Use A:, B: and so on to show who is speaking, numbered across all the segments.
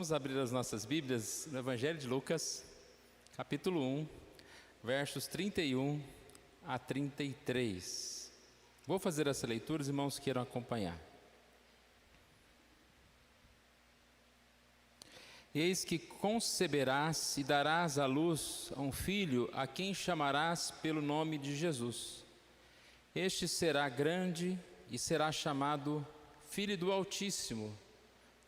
A: Vamos abrir as nossas Bíblias no Evangelho de Lucas, capítulo 1, versos 31 a 33. Vou fazer essa leitura, os irmãos queiram acompanhar. Eis que conceberás e darás à luz a um filho, a quem chamarás pelo nome de Jesus. Este será grande e será chamado Filho do Altíssimo.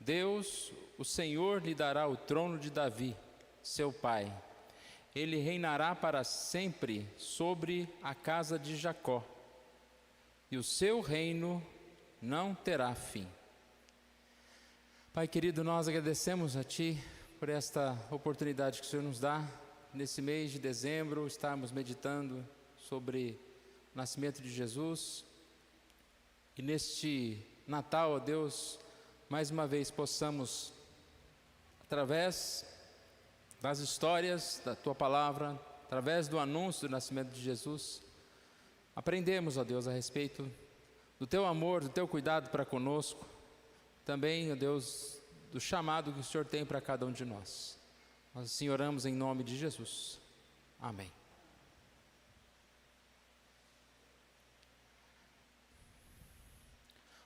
A: Deus, o Senhor, lhe dará o trono de Davi, seu pai. Ele reinará para sempre sobre a casa de Jacó, e o seu reino não terá fim. Pai querido, nós agradecemos a Ti por esta oportunidade que o Senhor nos dá, nesse mês de dezembro, estarmos meditando sobre o nascimento de Jesus, e neste Natal, ó Deus, mais uma vez possamos, através das histórias da Tua Palavra, através do anúncio do nascimento de Jesus, aprendemos, ó Deus, a respeito do Teu amor, do Teu cuidado para conosco, também, ó Deus, do chamado que o Senhor tem para cada um de nós. Nós assim oramos em nome de Jesus. Amém.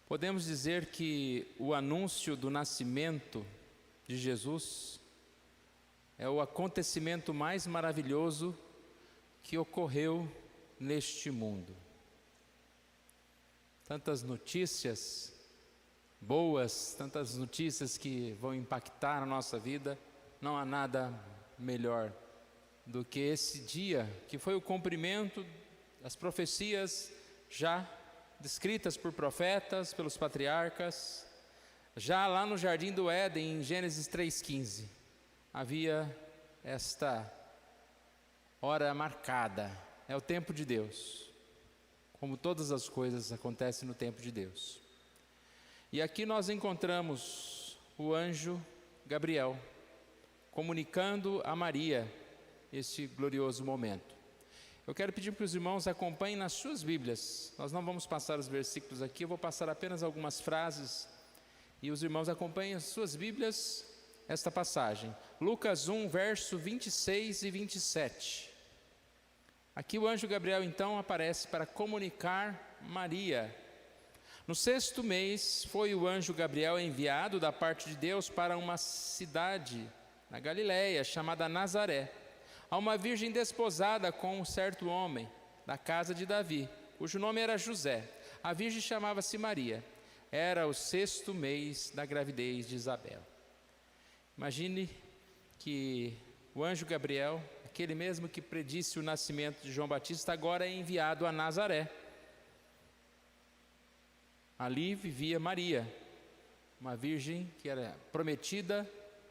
A: Podemos dizer que o anúncio do nascimento de Jesus é o acontecimento mais maravilhoso que ocorreu neste mundo. Tantas notícias boas, tantas notícias que vão impactar a nossa vida, não há nada melhor do que esse dia, que foi o cumprimento das profecias já descritas por profetas, pelos patriarcas. Já lá no Jardim do Éden, em Gênesis 3,15, havia esta hora marcada, é o tempo de Deus, como todas as coisas acontecem no tempo de Deus. E aqui nós encontramos o anjo Gabriel, comunicando a Maria este glorioso momento. Eu quero pedir para os irmãos acompanhem nas suas Bíblias. Nós não vamos passar os versículos aqui, eu vou passar apenas algumas frases, e os irmãos acompanhem as suas Bíblias, esta passagem. Lucas 1, verso 26 e 27. Aqui o anjo Gabriel então aparece para comunicar Maria. No 6º mês foi o anjo Gabriel enviado da parte de Deus para uma cidade na Galiléia, chamada Nazaré, a uma virgem desposada com um certo homem, da casa de Davi, cujo nome era José. A virgem chamava-se Maria. Era o 6º mês da gravidez de Isabel. Imagine que o anjo Gabriel, aquele mesmo que predisse o nascimento de João Batista, agora é enviado a Nazaré. Ali vivia Maria, uma virgem que era prometida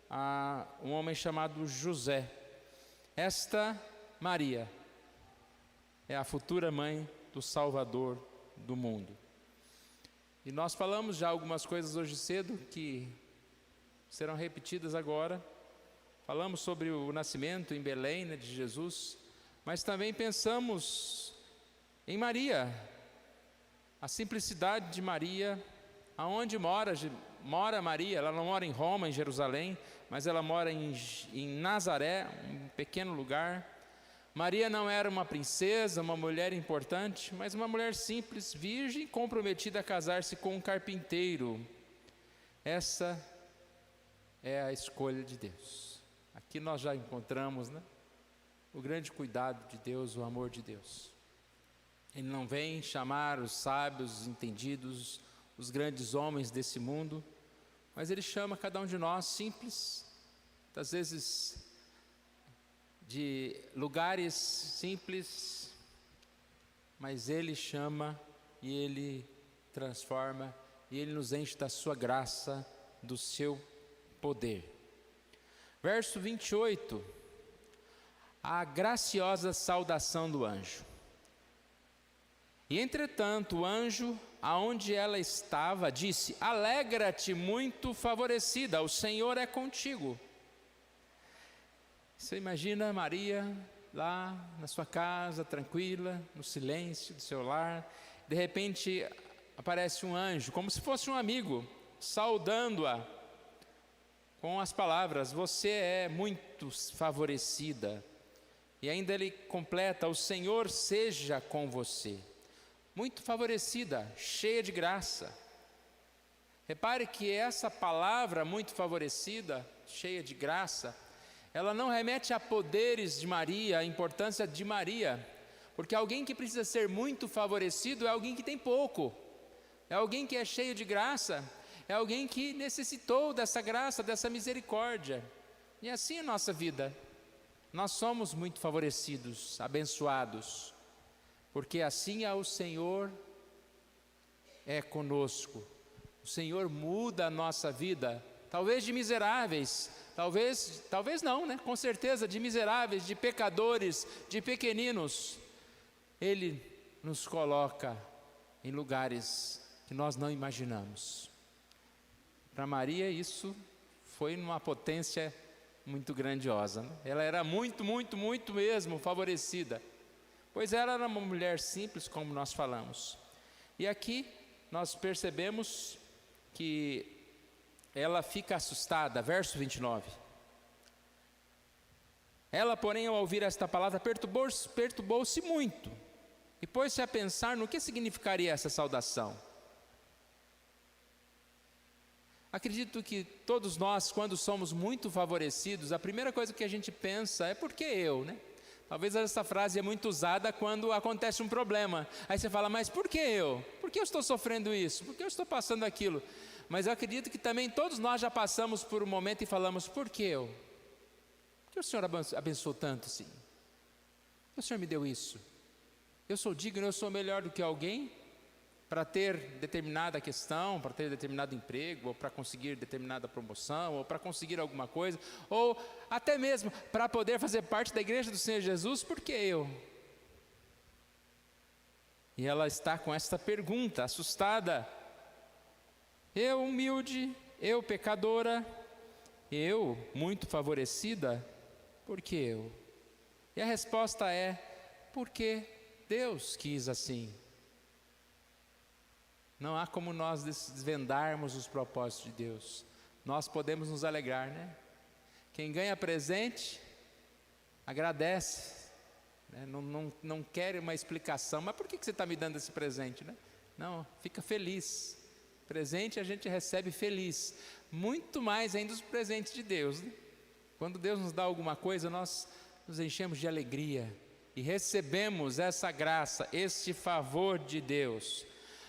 A: a um homem chamado José. Esta Maria é a futura mãe do Salvador do mundo. E nós falamos já algumas coisas hoje cedo que serão repetidas agora. Falamos sobre o nascimento em Belém, né, de Jesus, mas também pensamos em Maria, a simplicidade de Maria, aonde mora Maria. Ela não mora em Roma, em Jerusalém, mas ela mora em Nazaré, um pequeno lugar. Maria não era uma princesa, uma mulher importante, mas uma mulher simples, virgem, comprometida a casar-se com um carpinteiro. Essa é a escolha de Deus. Aqui nós já encontramos, né, o grande cuidado de Deus, o amor de Deus. Ele não vem chamar os sábios, os entendidos, os grandes homens desse mundo, mas Ele chama cada um de nós simples, às vezes de lugares simples, mas Ele chama e Ele transforma e Ele nos enche da sua graça, do seu poder. Verso 28, a graciosa saudação do anjo. E entretanto o anjo, aonde ela estava, disse: alegra-te, muito favorecida, o Senhor é contigo. Você imagina Maria lá na sua casa, tranquila, no silêncio do seu lar, de repente aparece um anjo, como se fosse um amigo, saudando-a com as palavras: você é muito favorecida. E ainda ele completa: o Senhor seja com você. Muito favorecida, cheia de graça. Repare que essa palavra, muito favorecida, cheia de graça, ela não remete a poderes de Maria, a importância de Maria, porque alguém que precisa ser muito favorecido é alguém que tem pouco, é alguém que é cheio de graça, é alguém que necessitou dessa graça, dessa misericórdia. E assim é a nossa vida. Nós somos muito favorecidos, abençoados, porque assim é o Senhor é conosco. O Senhor muda a nossa vida, talvez de miseráveis, talvez não, né? Com certeza, de miseráveis, de pecadores, de pequeninos. Ele nos coloca em lugares que nós não imaginamos. Para Maria isso foi numa potência muito grandiosa, né? Ela era muito mesmo favorecida, pois ela era uma mulher simples, como nós falamos. E aqui nós percebemos que ela fica assustada, verso 29. Ela, porém, ao ouvir esta palavra, perturbou-se muito, e pôs-se a pensar no que significaria essa saudação. Acredito que todos nós, quando somos muito favorecidos, a primeira coisa que a gente pensa é: por que eu, né? Talvez essa frase é muito usada quando acontece um problema. Aí você fala: mas por que eu? Por que eu estou sofrendo isso? Por que eu estou passando aquilo? Mas eu acredito que também todos nós já passamos por um momento e falamos: por que eu? Por que o Senhor abençoou tanto assim? Por que o Senhor me deu isso? Eu sou digno, eu sou melhor do que alguém para ter determinada questão, para ter determinado emprego, ou para conseguir determinada promoção, ou para conseguir alguma coisa, ou até mesmo para poder fazer parte da igreja do Senhor Jesus. Por que eu? E ela está com esta pergunta, assustada: eu humilde, eu pecadora, eu muito favorecida, por que eu? E a resposta é: porque Deus quis assim. Não há como nós desvendarmos os propósitos de Deus. Nós podemos nos alegrar, né? Quem ganha presente, agradece, né? Não quer uma explicação: mas por que você está me dando esse presente, né? Não, fica feliz. Presente a gente recebe feliz, muito mais ainda os presentes de Deus, né? Quando Deus nos dá alguma coisa, nós nos enchemos de alegria e recebemos essa graça, este favor de Deus.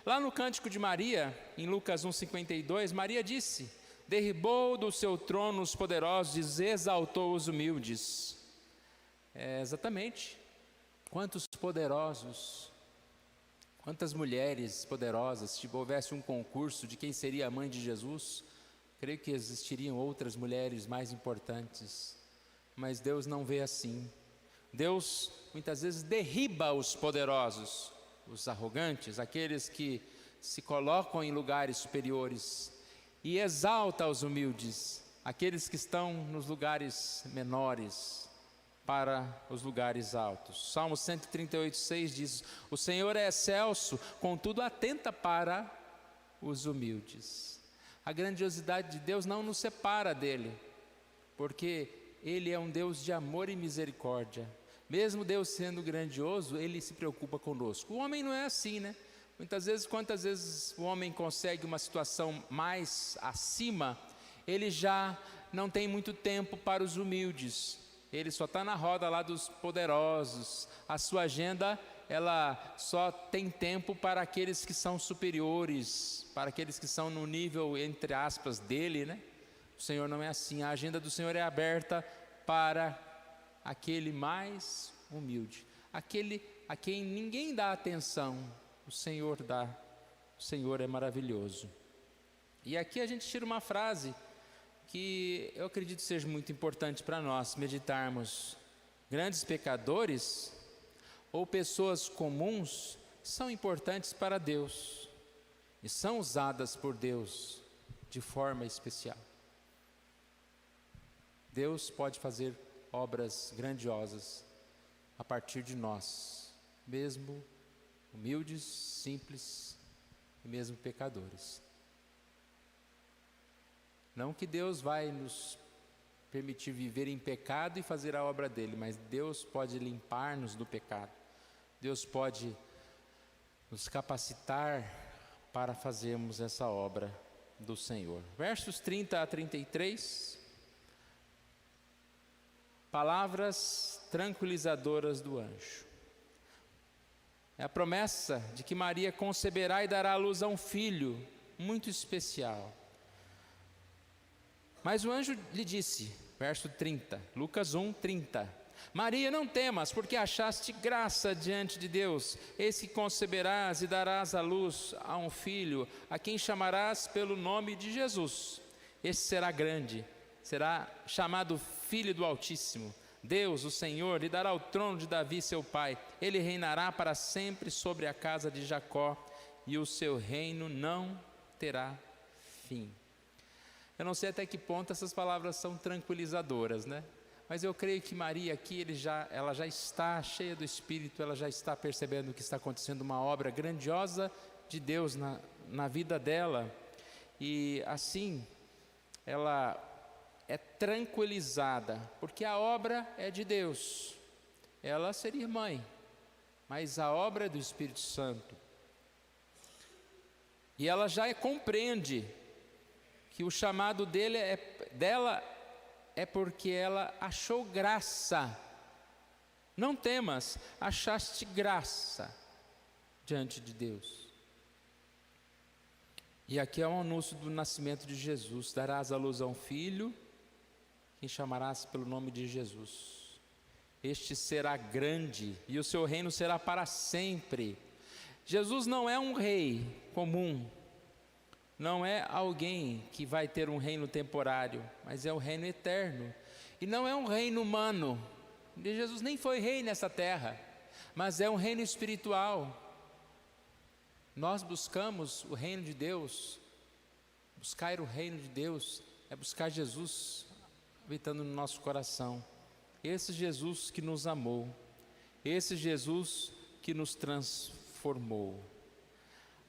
A: Lá no Cântico de Maria, em Lucas 1,52, Maria disse: derribou do seu trono os poderosos e exaltou os humildes. Exatamente. Quantos poderosos, quantas mulheres poderosas. Se houvesse um concurso de quem seria a mãe de Jesus, creio que existiriam outras mulheres mais importantes. Mas Deus não vê assim. Deus muitas vezes derriba os poderosos, os arrogantes, aqueles que se colocam em lugares superiores, e exalta os humildes, aqueles que estão nos lugares menores, para os lugares altos. Salmo 138:6 diz: o Senhor é excelso, contudo atenta para os humildes. A grandiosidade de Deus não nos separa dele, porque Ele é um Deus de amor e misericórdia. Mesmo Deus sendo grandioso, Ele se preocupa conosco. O homem não é assim, né? Quantas vezes o homem consegue uma situação mais acima, ele já não tem muito tempo para os humildes. Ele só está na roda lá dos poderosos. A sua agenda, ela só tem tempo para aqueles que são superiores, para aqueles que são no nível, entre aspas, dele, né? O Senhor não é assim. A agenda do Senhor é aberta para aquele mais humilde, aquele a quem ninguém dá atenção. O Senhor dá. O Senhor é maravilhoso. E aqui a gente tira uma frase que eu acredito seja muito importante para nós meditarmos: grandes pecadores ou pessoas comuns são importantes para Deus e são usadas por Deus de forma especial. Deus pode fazer obras grandiosas a partir de nós, mesmo humildes, simples e mesmo pecadores. Não que Deus vai nos permitir viver em pecado e fazer a obra dele, mas Deus pode limpar-nos do pecado. Deus pode nos capacitar para fazermos essa obra do Senhor. Versos 30 a 33. Palavras tranquilizadoras do anjo. É a promessa de que Maria conceberá e dará à luz a um filho muito especial. Mas o anjo lhe disse, verso 30, Lucas 1, 30: Maria, não temas, porque achaste graça diante de Deus. Eis que conceberás e darás à luz a um filho, a quem chamarás pelo nome de Jesus. Este será grande, será chamado Filho do Altíssimo. Deus, o Senhor, lhe dará o trono de Davi, seu pai. Ele reinará para sempre sobre a casa de Jacó, e o seu reino não terá fim. Eu não sei até que ponto essas palavras são tranquilizadoras, né? Mas eu creio que Maria aqui, ela já está cheia do Espírito, ela já está percebendo que está acontecendo uma obra grandiosa de Deus na vida dela. E assim, ela é tranquilizada, porque a obra é de Deus. Ela seria mãe, mas a obra é do Espírito Santo. E ela já compreende que o chamado dela é porque ela achou graça. Não temas, achaste graça diante de Deus. E aqui é um anúncio do nascimento de Jesus. Darás à luz a um filho, quem chamarás pelo nome de Jesus. Este será grande, e o seu reino será para sempre. Jesus não é um rei comum, não é alguém que vai ter um reino temporário, mas é o reino eterno. E não é um reino humano. Jesus nem foi rei nessa terra, mas é um reino espiritual. Nós buscamos o reino de Deus. Buscar o reino de Deus é buscar Jesus habitando no nosso coração. Esse Jesus que nos amou, esse Jesus que nos transformou.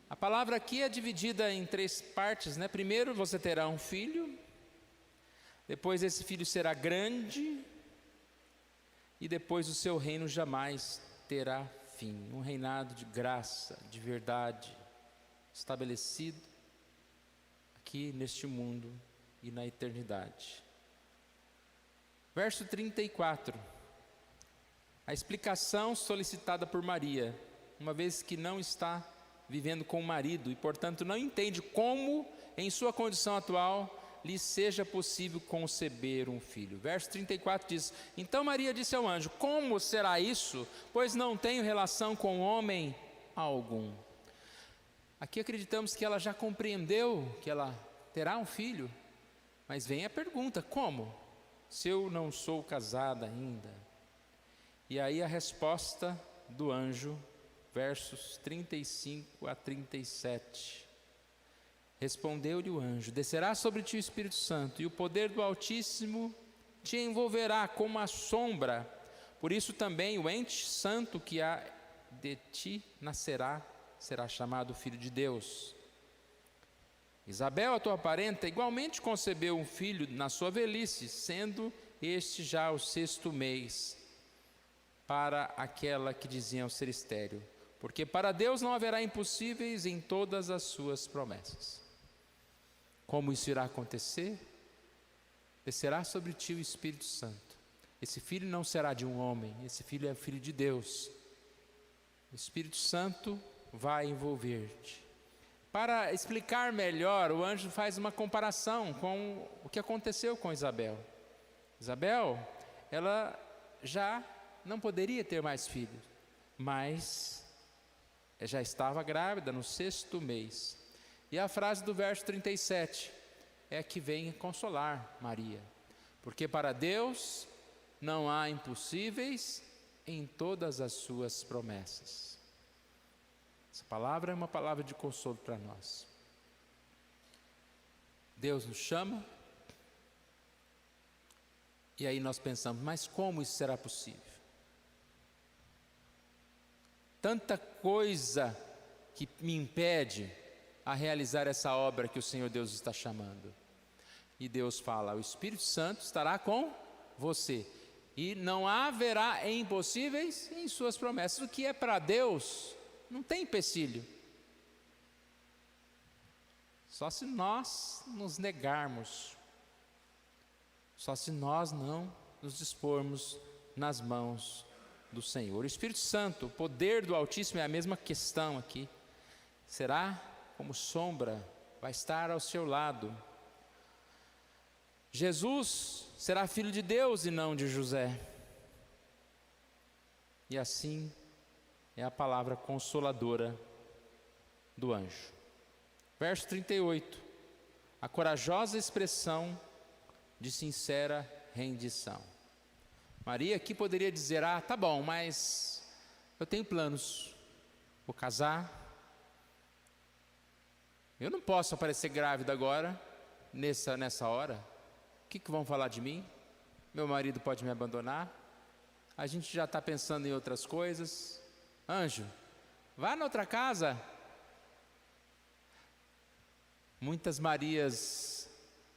A: A palavra aqui é dividida em 3 partes, né? Primeiro, você terá um filho, depois esse filho será grande, e depois o seu reino jamais terá fim. Um reinado de graça, de verdade, estabelecido aqui neste mundo e na eternidade. Verso 34, a explicação solicitada por Maria, uma vez que não está vivendo com o marido e, portanto, não entende como, em sua condição atual, lhe seja possível conceber um filho. Verso 34 diz: Então Maria disse ao anjo: Como será isso? Pois não tenho relação com homem algum. Aqui acreditamos que ela já compreendeu que ela terá um filho, mas vem a pergunta: como? Se eu não sou casada ainda. E aí a resposta do anjo, versos 35 a 37. Respondeu-lhe o anjo: Descerá sobre ti o Espírito Santo, e o poder do Altíssimo te envolverá como a sombra. Por isso também o ente santo que há de ti nascerá, será chamado Filho de Deus. Isabel, a tua parenta, igualmente concebeu um filho na sua velhice, sendo este já o 6º mês, para aquela que diziam ser estéril. Porque para Deus não haverá impossíveis em todas as suas promessas. Como isso irá acontecer? Descerá sobre ti o Espírito Santo. Esse filho não será de um homem, esse filho é filho de Deus. O Espírito Santo vai envolver-te. Para explicar melhor, o anjo faz uma comparação com o que aconteceu com Isabel. Isabel, ela já não poderia ter mais filhos, mas já estava grávida no 6º mês. E a frase do verso 37 é a que vem consolar Maria. Porque para Deus não há impossíveis em todas as suas promessas. Essa palavra é uma palavra de consolo para nós. Deus nos chama, e aí nós pensamos: mas como isso será possível? Tanta coisa que me impede a realizar essa obra que o Senhor Deus está chamando. E Deus fala: o Espírito Santo estará com você, e não haverá impossíveis em suas promessas. O que é para Deus não tem empecilho, só se nós nos negarmos, só se nós não nos dispormos nas mãos do Senhor. O Espírito Santo, o poder do Altíssimo, é a mesma questão aqui. Será como sombra, vai estar ao seu lado. Jesus será filho de Deus e não de José. E assim é a palavra consoladora do anjo. Verso 38, a corajosa expressão de sincera rendição. Maria aqui poderia dizer: ah, tá bom, mas eu tenho planos, vou casar, eu não posso aparecer grávida agora, nessa hora. O que vão falar de mim? Meu marido pode me abandonar, a gente já está pensando em outras coisas. Anjo, vá na outra casa. Muitas Marias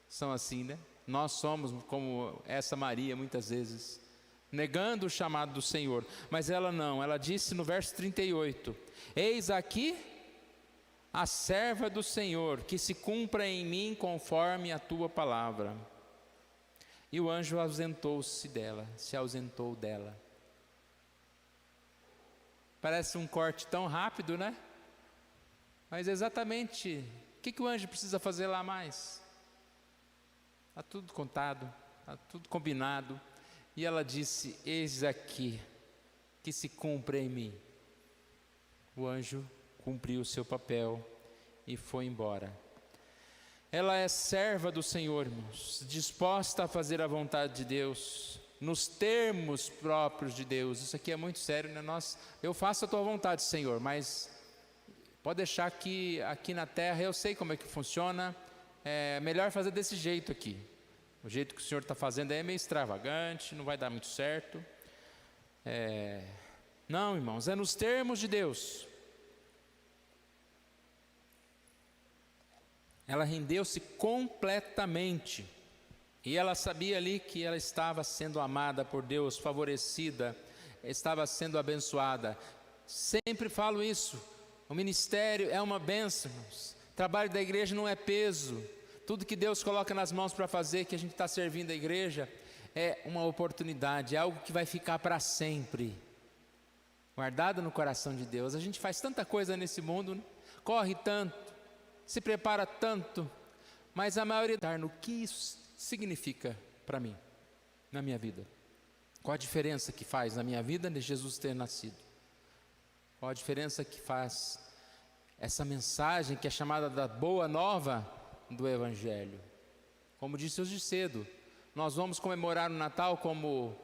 A: são assim, né? Nós somos como essa Maria muitas vezes, negando o chamado do Senhor. Mas ela não, ela disse no verso 38, eis aqui a serva do Senhor, que se cumpra em mim conforme a tua palavra. E o anjo se ausentou dela. Parece um corte tão rápido, né? Mas exatamente, o que o anjo precisa fazer lá mais? Está tudo contado, está tudo combinado. E ela disse: eis aqui, que se cumpra em mim. O anjo cumpriu o seu papel e foi embora. Ela é serva do Senhor, irmãos, disposta a fazer a vontade de Deus, nos termos próprios de Deus. Isso aqui é muito sério, né? Eu faço a tua vontade, Senhor, mas pode deixar que aqui na terra eu sei como é que funciona. É melhor fazer desse jeito aqui. O jeito que o Senhor está fazendo é meio extravagante, não vai dar muito certo. Não, irmãos, é nos termos de Deus. Ela rendeu-se completamente. E ela sabia ali que ela estava sendo amada por Deus, favorecida, estava sendo abençoada. Sempre falo isso. O ministério é uma bênção, irmãos. O trabalho da igreja não é peso. Tudo que Deus coloca nas mãos para fazer, que a gente está servindo a igreja, é uma oportunidade, é algo que vai ficar para sempre, guardado no coração de Deus. A gente faz tanta coisa nesse mundo, né? Corre tanto, se prepara tanto, mas a maioria no que isso significa para mim, na minha vida. Qual a diferença que faz na minha vida de Jesus ter nascido? Qual a diferença que faz essa mensagem que é chamada da boa nova do Evangelho? Como disse hoje cedo, nós vamos comemorar o Natal como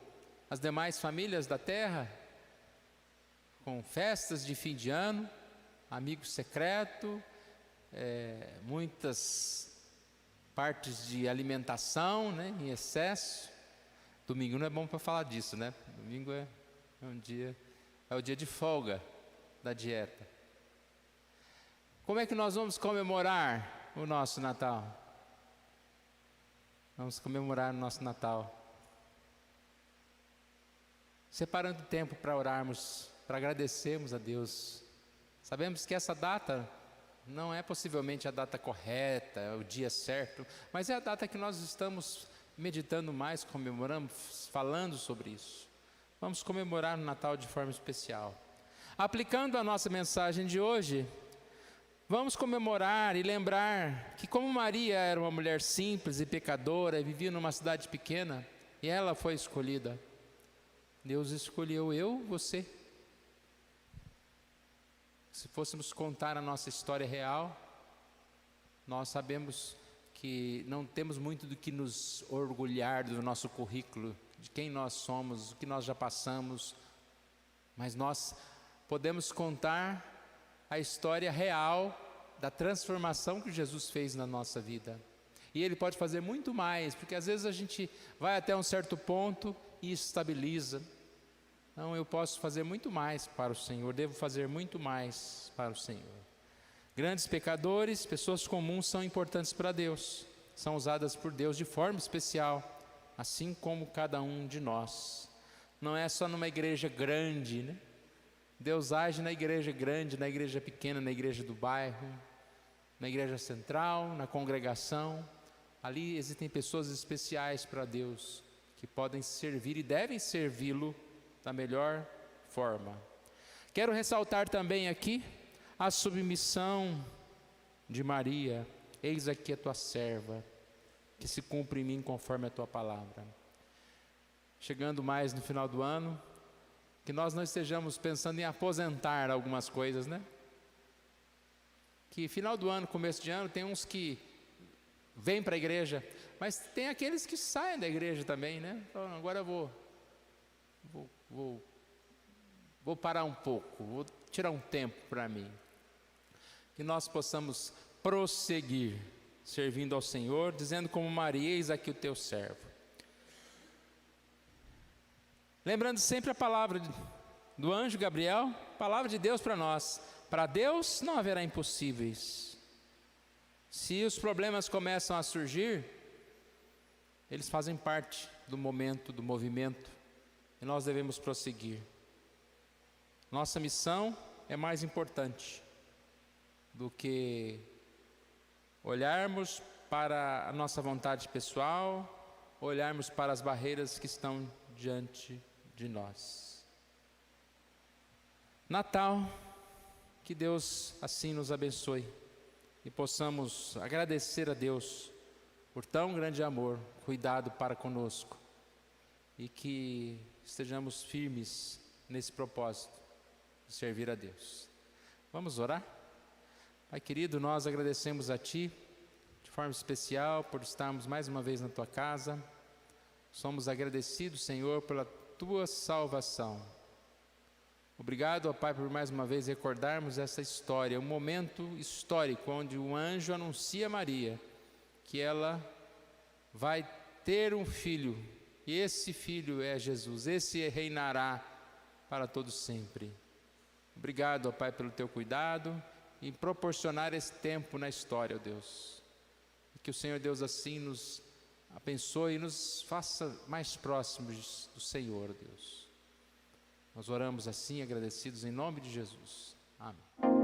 A: as demais famílias da terra, com festas de fim de ano, amigo secreto, muitas partes de alimentação, né, em excesso. Domingo não é bom para falar disso, né? Domingo é o dia de folga da dieta. Como é que nós vamos comemorar o nosso Natal? Vamos comemorar o nosso Natal separando tempo para orarmos, para agradecermos a Deus. Sabemos que essa data não é possivelmente a data correta, o dia certo, mas é a data que nós estamos meditando mais, comemorando, falando sobre isso. Vamos comemorar o Natal de forma especial. Aplicando a nossa mensagem de hoje, vamos comemorar e lembrar que, como Maria era uma mulher simples e pecadora, e vivia numa cidade pequena, e ela foi escolhida, Deus escolheu eu, você. Se fôssemos contar a nossa história real, nós sabemos que não temos muito do que nos orgulhar do nosso currículo, de quem nós somos, o que nós já passamos, mas nós podemos contar a história real da transformação que Jesus fez na nossa vida. E Ele pode fazer muito mais, porque às vezes a gente vai até um certo ponto e estabiliza. Não, eu posso fazer muito mais para o Senhor, devo fazer muito mais para o Senhor. Grandes pecadores, pessoas comuns são importantes para Deus. são usadas por Deus de forma especial, assim como cada um de nós. Não é só numa igreja grande, né? Deus age na igreja grande, na igreja pequena, na igreja do bairro, na igreja central, na congregação. Ali existem pessoas especiais para Deus, que podem servir e devem servi-lo da melhor forma. Quero ressaltar também aqui a submissão de Maria. Eis aqui a tua serva, que se cumpre em mim conforme a tua palavra. Chegando mais no final do ano, que nós não estejamos pensando em aposentar algumas coisas, né? Que final do ano, começo de ano, tem uns que vêm para a igreja, mas tem aqueles que saem da igreja também, né? Então, agora eu vou parar um pouco, vou tirar um tempo para mim. Que nós possamos prosseguir servindo ao Senhor, dizendo como Maria: eis aqui o teu servo. Lembrando sempre a palavra do anjo Gabriel, palavra de Deus para nós. Para Deus não haverá impossíveis. Se os problemas começam a surgir, eles fazem parte do momento, do movimento, e nós devemos prosseguir. Nossa missão é mais importante do que olharmos para a nossa vontade pessoal, olharmos para as barreiras que estão diante de nós. Natal, que Deus assim nos abençoe e possamos agradecer a Deus por tão grande amor, cuidado para conosco, e que estejamos firmes nesse propósito de servir a Deus. Vamos orar? Pai querido, nós agradecemos a Ti de forma especial por estarmos mais uma vez na Tua casa. Somos agradecidos, Senhor, pela Tua salvação. Obrigado, ó Pai, por mais uma vez recordarmos essa história, um momento histórico onde um anjo anuncia a Maria que ela vai ter um filho, e esse filho é Jesus, esse reinará para todo sempre. Obrigado, ó Pai, pelo Teu cuidado em proporcionar esse tempo na história, ó Deus. E que o Senhor Deus assim nos abençoe e nos faça mais próximos do Senhor, Deus. Nós oramos assim, agradecidos em nome de Jesus. Amém.